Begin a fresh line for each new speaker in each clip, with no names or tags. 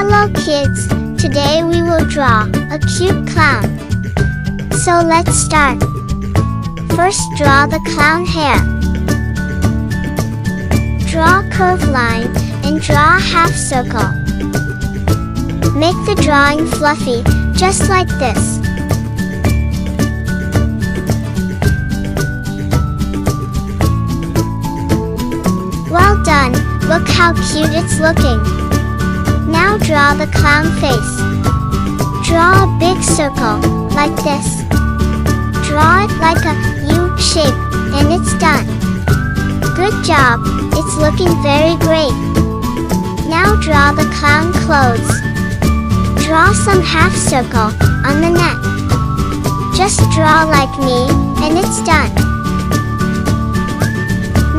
Hello kids, today we will draw a cute clown. So let's start. First draw the clown hair. Draw a curved line and draw a half circle. Make the drawing fluffy, just like this. Well done, look how cute it's looking. Now draw the clown face. Draw a big circle, like this. Draw it like a U shape, and it's done. Good job, it's looking very great. Now draw the clown clothes. Draw some half circle on the neck. Just draw like me, and it's done.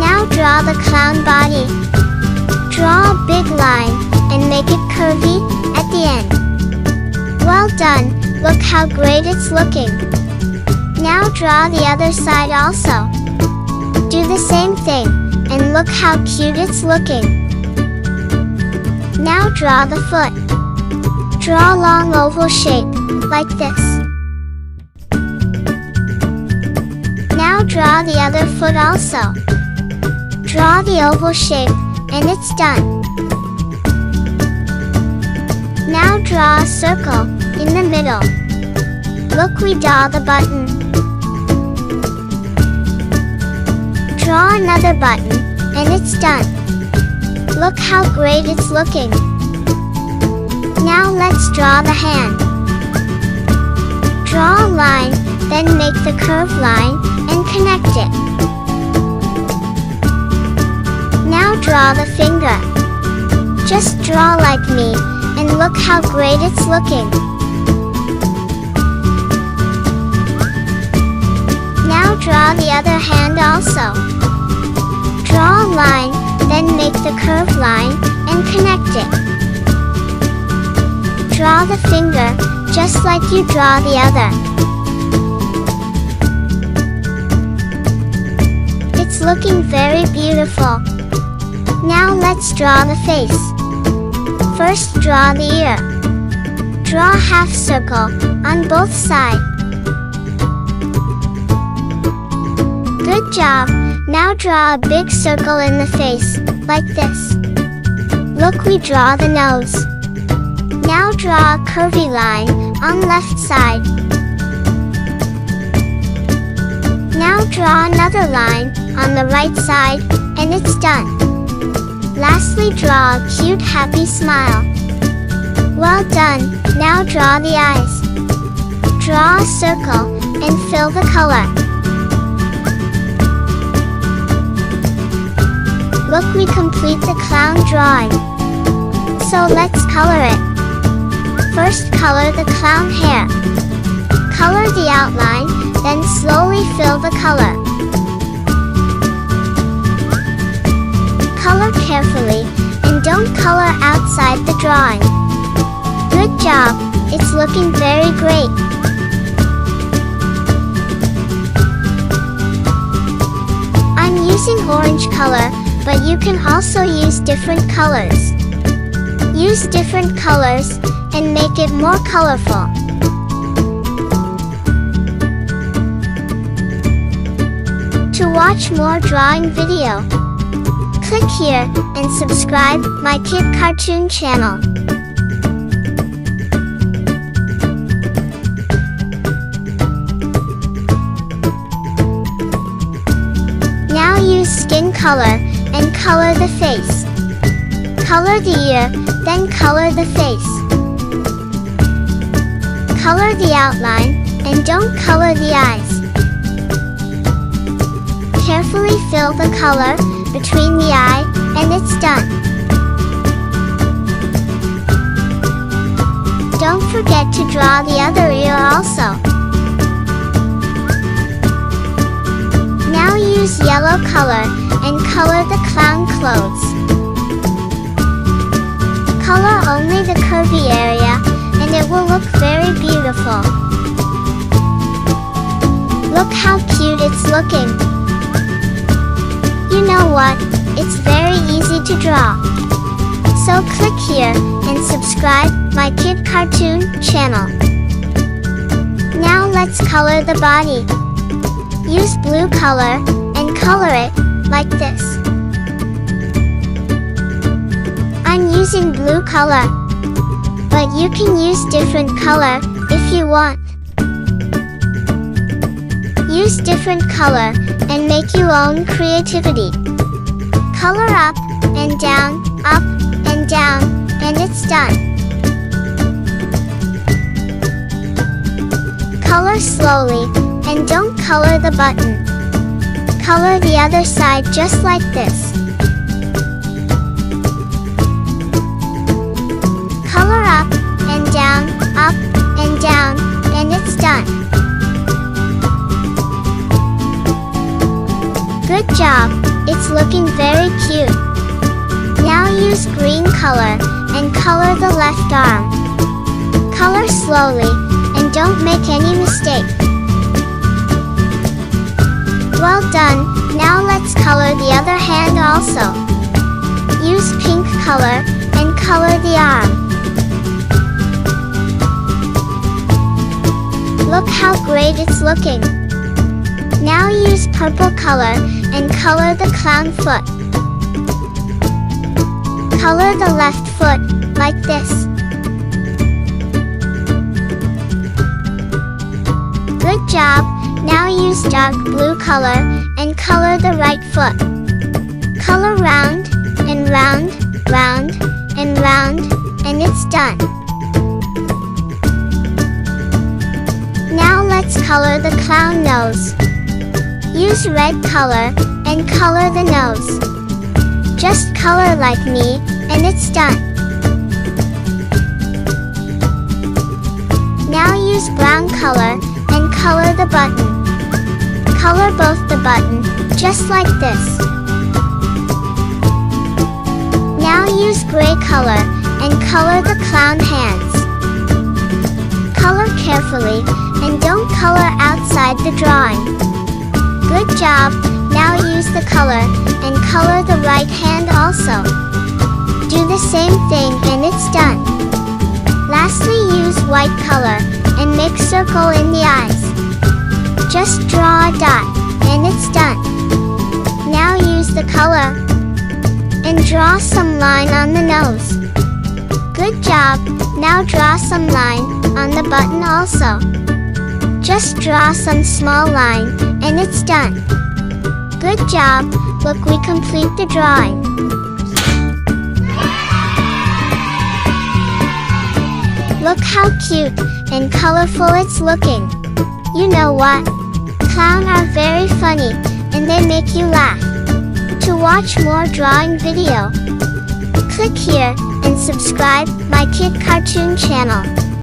Now draw the clown body. Draw a big line and make it curvy at the end. Well done, look how great it's looking. Now draw the other side also. Do the same thing, and look how cute it's looking. Now draw the foot. Draw a long oval shape, like this. Now draw the other foot also. Draw the oval shape, and it's done. Now draw a circle in the middle. Look, we draw the button. Draw another button, and it's done. Look how great it's looking. Now let's draw the hand. Draw a line, then make the curved line and connect it. Now draw the finger. Just draw like me, and look how great it's looking. Now draw the other hand also. Draw a line, then make the curved line and connect it. Draw the finger, just like you draw the other. It's looking very beautiful. Now let's draw the face. First draw the ear. Draw a half circle on both sides. Good job! Now draw a big circle in the face, like this. Look, we draw the nose. Now draw a curvy line on left side. Now draw another line on the right side, and it's done. Lastly, draw a cute happy smile. Well done, now draw the eyes. Draw a circle and fill the color. Look, we complete the clown drawing. So let's color it. First color the clown hair. Color the outline, then slowly fill the color. Color carefully, and don't color outside the drawing. Good job, it's looking very great. I'm using orange color, but you can also use different colors. Use different colors and make it more colorful. To watch more drawing video, click here and subscribe my Kid Cartoon channel. Now use skin color and color the face. Color the ear, then color the face. Color the outline, and don't color the eyes. Carefully fill the color between the eye, and it's done. Don't forget to draw the other ear also. Now use yellow color and color the clown clothes. Color only the curvy area, and it will look very beautiful. Look how cute it's looking. You know what? It's very easy to draw. So click here and subscribe my kid cartoon channel. Now let's color the body. Use blue color and color it like this. I'm using blue color, but you can use different color if you want. Use different color and make your own creativity. Color up and down, and it's done. Color slowly and don't color the button. Color the other side just like this. Color up and down, and it's done. Good job, it's looking very cute. Now use green color and color the left arm. Color slowly and don't make any mistake. Well done, now let's color the other hand also. Use pink color and color the arm. Look how great it's looking. Now use purple color and color the clown foot. Color the left foot like this. Good job, now use dark blue color and color the right foot. Color round, and it's done. Now let's color the clown nose. Use red color and color the nose. Just color like me, and it's done. Now use brown color and color the button. Color both the button, just like this. Now use gray color and color the clown hands. Color carefully and don't color outside the drawing. Good job, now use the color and color the right hand also. Do the same thing and it's done. Lastly, use white color and make circle in the eyes. Just draw a dot and it's done. Now use the color and draw some line on the nose. Good job, now draw some line on the button also. Just draw some small line and it's done. Good job, look, we complete the drawing. Look how cute and colorful it's looking. You know what? Clowns are very funny and they make you laugh. To watch more drawing video, click here and subscribe my kid cartoon channel.